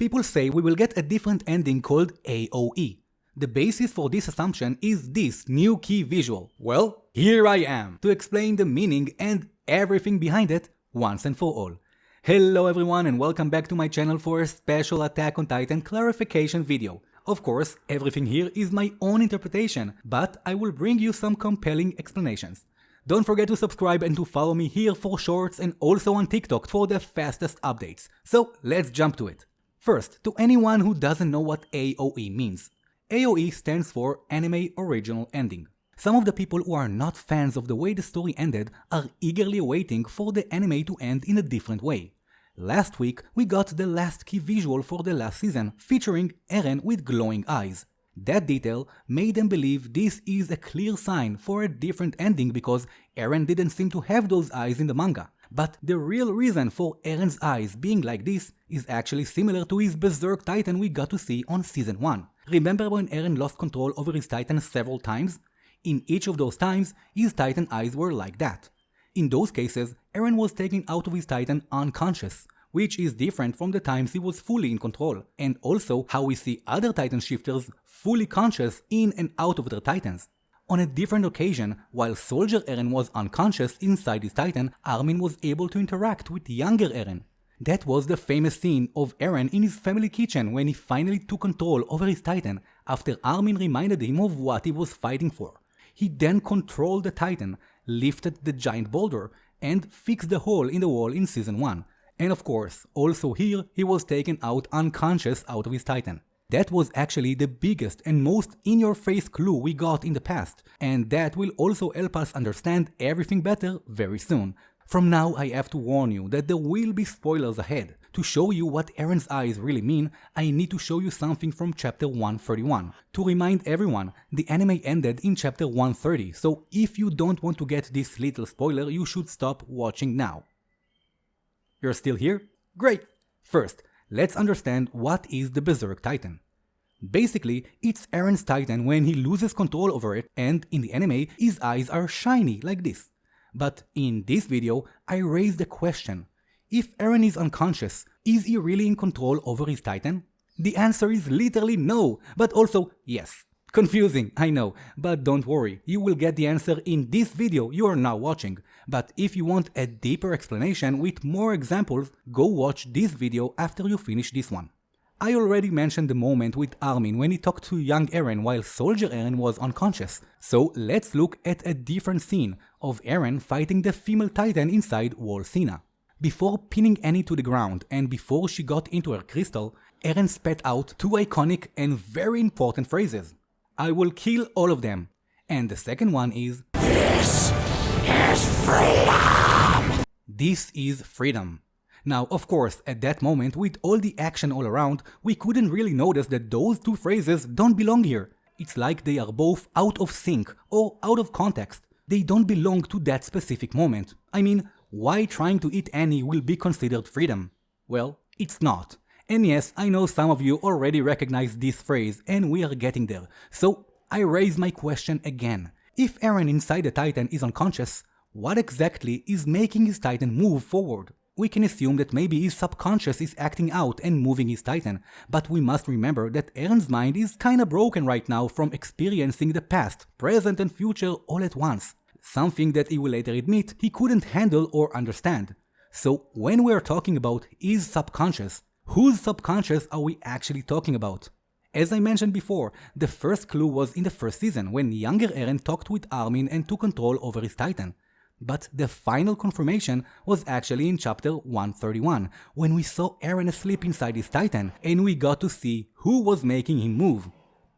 People say we will get a different ending called AOE. The basis for this assumption is this new key visual. Well, here I am to explain the meaning and everything behind it once and for all. Hello everyone and welcome back to my channel for a special Attack on Titan clarification video. Of course, everything here is my own interpretation, but I will bring you some compelling explanations. Don't forget to subscribe and to follow me here for shorts and also on TikTok for the fastest updates. So let's jump to it. First, to anyone who doesn't know what AOE means. AOE stands for Anime Original Ending. Some of the people who are not fans of the way the story ended are eagerly waiting for the anime to end in a different way. Last week, we got the last key visual for the last season, featuring Eren with glowing eyes. That detail made them believe this is a clear sign for a different ending because Eren didn't seem to have those eyes in the manga. But the real reason for Eren's eyes being like this is actually similar to his Berserk Titan we got to see on Season 1. Remember when Eren lost control over his Titan several times? In each of those times, his Titan eyes were like that. In those cases, Eren was taken out of his Titan unconscious, which is different from the times he was fully in control, and also how we see other Titan shifters fully conscious in and out of their Titans. On a different occasion, while Soldier Eren was unconscious inside his Titan, Armin was able to interact with younger Eren. That was the famous scene of Eren in his family kitchen when he finally took control over his Titan after Armin reminded him of what he was fighting for. He then controlled the Titan, lifted the giant boulder, and fixed the hole in the wall in Season 1. And of course, also here, he was taken out unconscious out of his Titan. That was actually the biggest and most in-your-face clue we got in the past, and that will also help us understand everything better very soon. From now I have to warn you that there will be spoilers ahead. To show you what Eren's eyes really mean, I need to show you something from chapter 131. To remind everyone, the anime ended in chapter 130, so if you don't want to get this little spoiler, you should stop watching now. You're still here? Great! First, let's understand what is the Berserk Titan. Basically, it's Eren's Titan when he loses control over it, and in the anime, his eyes are shiny like this. But in this video, I raised the question, if Eren is unconscious, is he really in control over his Titan? The answer is literally no, but also yes. Confusing, I know, but don't worry, you will get the answer in this video you are now watching. But if you want a deeper explanation with more examples, go watch this video after you finish this one. I already mentioned the moment with Armin when he talked to young Eren while Soldier Eren was unconscious. So let's look at a different scene of Eren fighting the female Titan inside Wall Sina. Before pinning Annie to the ground and before she got into her crystal, Eren spat out two iconic and very important phrases. I will kill all of them. And the second one is, "This is freedom!" This is freedom. Now, of course, at that moment, with all the action all around, we couldn't really notice that those two phrases don't belong here. It's like they are both out of sync or out of context. They don't belong to that specific moment. I mean, why trying to eat Annie will be considered freedom? Well, it's not. And yes, I know some of you already recognize this phrase, and we are getting there. So, I raise my question again. If Eren inside the Titan is unconscious, what exactly is making his Titan move forward? We can assume that maybe his subconscious is acting out and moving his Titan, but we must remember that Eren's mind is kinda broken right now from experiencing the past, present and future all at once. Something that he will later admit he couldn't handle or understand. So when we're talking about his subconscious, whose subconscious are we actually talking about? As I mentioned before, the first clue was in the first season when younger Eren talked with Armin and took control over his Titan. But the final confirmation was actually in chapter 131, when we saw Eren asleep inside his Titan and we got to see who was making him move.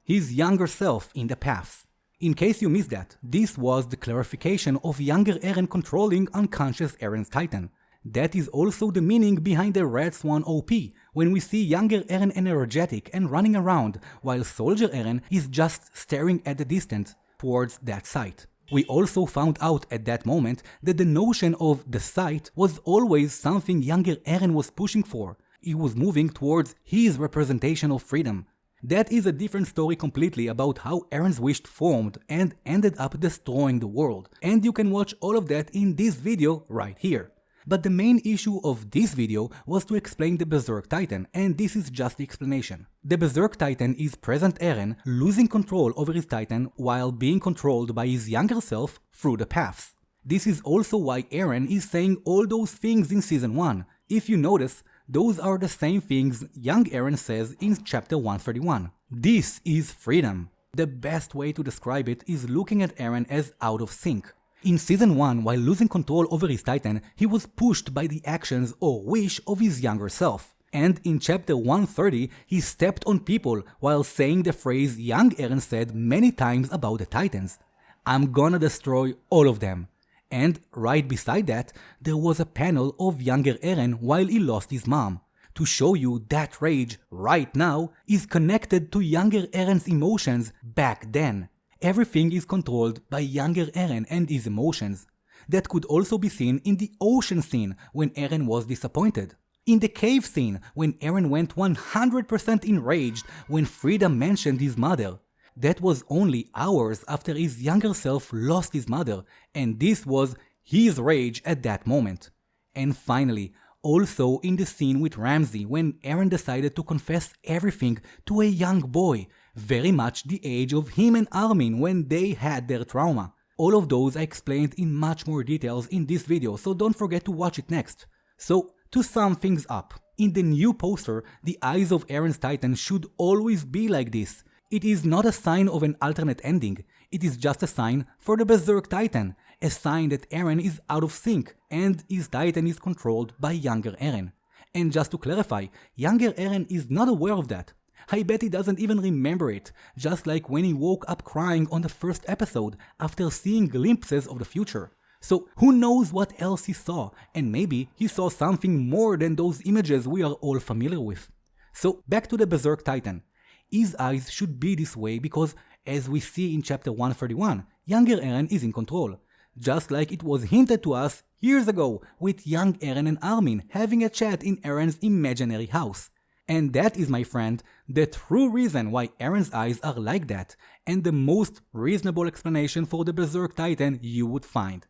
His younger self in the past. In case you missed that, this was the clarification of younger Eren controlling unconscious Eren's Titan. That is also the meaning behind the Red Swan OP, when we see younger Eren energetic and running around, while Soldier Eren is just staring at the distance towards that site. We also found out at that moment that the notion of the sight was always something younger Eren was pushing for. He was moving towards his representation of freedom. That is a different story completely about how Eren's wish formed and ended up destroying the world, and you can watch all of that in this video right here. But the main issue of this video was to explain the Berserk Titan, and this is just the explanation. The Berserk Titan is present Eren losing control over his Titan while being controlled by his younger self through the paths. This is also why Eren is saying all those things in Season 1. If you notice, those are the same things young Eren says in chapter 131. This is freedom. The best way to describe it is looking at Eren as out of sync. In Season 1, while losing control over his Titan, he was pushed by the actions or wish of his younger self. And in chapter 130, he stepped on people while saying the phrase young Eren said many times about the Titans. "I'm gonna destroy all of them." And right beside that, there was a panel of younger Eren while he lost his mom, to show you that rage right now is connected to younger Eren's emotions back then. Everything is controlled by younger Eren and his emotions. That could also be seen in the ocean scene when Eren was disappointed. In the cave scene when Eren went 100% enraged when Frida mentioned his mother. That was only hours after his younger self lost his mother, and this was his rage at that moment. And finally, also in the scene with Ramsey when Eren decided to confess everything to a young boy, very much the age of him and Armin when they had their trauma. All of those I explained in much more details in this video, so don't forget to watch it next. So, to sum things up, in the new poster, the eyes of Eren's Titan should always be like this. It is not a sign of an alternate ending, it is just a sign for the Berserk Titan, a sign that Eren is out of sync and his Titan is controlled by younger Eren. And just to clarify, younger Eren is not aware of that. I bet he doesn't even remember it, just like when he woke up crying on the first episode after seeing glimpses of the future. So who knows what else he saw, and maybe he saw something more than those images we are all familiar with. So back to the Berserk Titan. His eyes should be this way because, as we see in chapter 131, younger Eren is in control. Just like it was hinted to us years ago with young Eren and Armin having a chat in Eren's imaginary house. And that is, my friend, the true reason why Eren's eyes are like that, and the most reasonable explanation for the Berserk Titan you would find.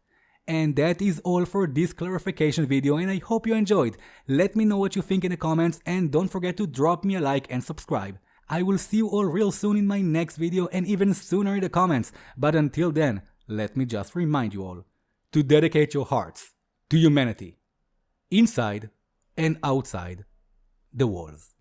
And that is all for this clarification video, and I hope you enjoyed. Let me know what you think in the comments, and don't forget to drop me a like and subscribe. I will see you all real soon in my next video and even sooner in the comments, but until then, let me just remind you all to dedicate your hearts to humanity, inside and outside the walls.